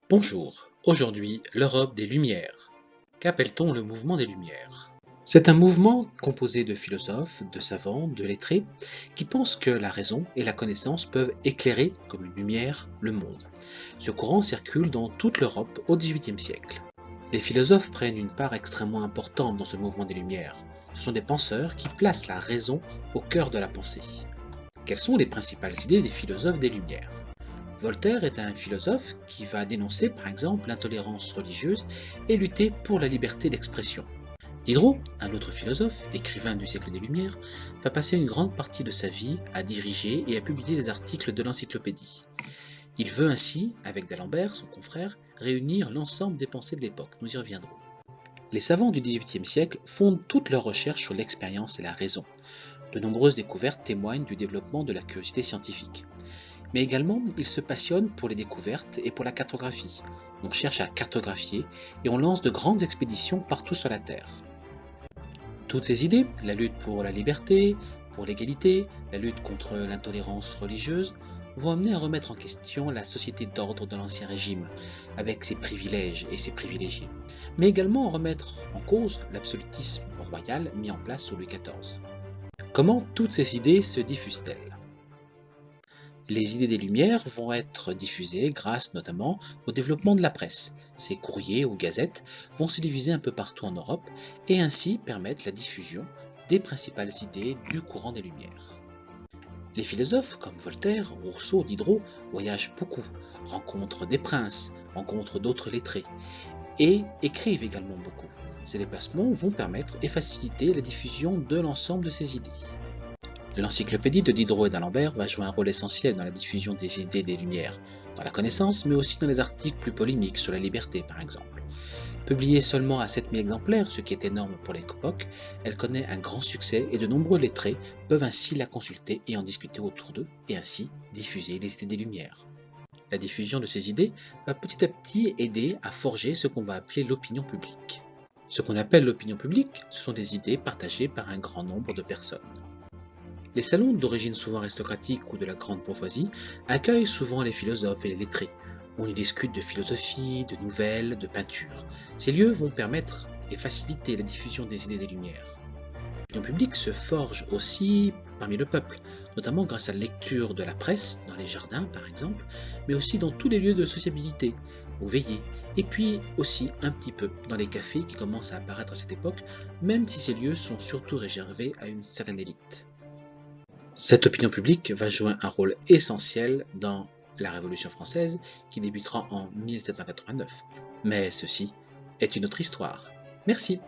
Bonjour, aujourd'hui l'Europe des Lumières. Qu'appelle-t-on le mouvement des Lumières? C'est un mouvement composé de philosophes, de savants, de lettrés, qui pensent que la raison et la connaissance peuvent éclairer, comme une lumière, le monde. Ce courant circule dans toute l'Europe au XVIIIe siècle. Les philosophes prennent une part extrêmement importante dans ce mouvement des Lumières. Ce sont des penseurs qui placent la raison au cœur de la pensée. Quelles sont les principales idées des philosophes des Lumières? Voltaire est un philosophe qui va dénoncer par exemple l'intolérance religieuse et lutter pour la liberté d'expression. Diderot, un autre philosophe, écrivain du siècle des Lumières, va passer une grande partie de sa vie à diriger et à publier des articles de l'encyclopédie. Il veut ainsi, avec d'Alembert, son confrère, réunir l'ensemble des pensées de l'époque. Nous y reviendrons. Les savants du XVIIIe siècle fondent toutes leurs recherches sur l'expérience et la raison. De nombreuses découvertes témoignent du développement de la curiosité scientifique. Mais également, ils se passionnent pour les découvertes et pour la cartographie. On cherche à cartographier et on lance de grandes expéditions partout sur la Terre. Toutes ces idées, la lutte pour la liberté, pour l'égalité, la lutte contre l'intolérance religieuse, vont amener à remettre en question la société d'ordre de l'Ancien Régime, avec ses privilèges et ses privilégiés, mais également à remettre en cause l'absolutisme royal mis en place sous Louis XIV. Comment toutes ces idées se diffusent-elles? Les idées des Lumières vont être diffusées grâce notamment au développement de la presse. Ces courriers ou gazettes vont se diffuser un peu partout en Europe et ainsi permettre la diffusion des principales idées du courant des Lumières. Les philosophes comme Voltaire, Rousseau, Diderot voyagent beaucoup, rencontrent des princes, rencontrent d'autres lettrés et écrivent également beaucoup. Ces déplacements vont permettre et faciliter la diffusion de l'ensemble de ces idées. L'encyclopédie de Diderot et d'Alembert va jouer un rôle essentiel dans la diffusion des idées des Lumières, dans la connaissance, mais aussi dans les articles plus polémiques sur la liberté par exemple. Publiée seulement à 7000 exemplaires, ce qui est énorme pour l'époque, elle connaît un grand succès et de nombreux lettrés peuvent ainsi la consulter et en discuter autour d'eux, et ainsi diffuser les idées des Lumières. La diffusion de ces idées va petit à petit aider à forger ce qu'on va appeler l'opinion publique. Ce qu'on appelle l'opinion publique, ce sont des idées partagées par un grand nombre de personnes. Les salons, d'origine souvent aristocratique ou de la grande bourgeoisie, accueillent souvent les philosophes et les lettrés. On y discute de philosophie, de nouvelles, de peinture. Ces lieux vont permettre et faciliter la diffusion des idées des Lumières. L'opinion publique se forge aussi parmi le peuple, notamment grâce à la lecture de la presse, dans les jardins par exemple, mais aussi dans tous les lieux de sociabilité, aux veillées, et puis aussi un petit peu dans les cafés qui commencent à apparaître à cette époque, même si ces lieux sont surtout réservés à une certaine élite. Cette opinion publique va jouer un rôle essentiel dans la Révolution française qui débutera en 1789. Mais ceci est une autre histoire. Merci.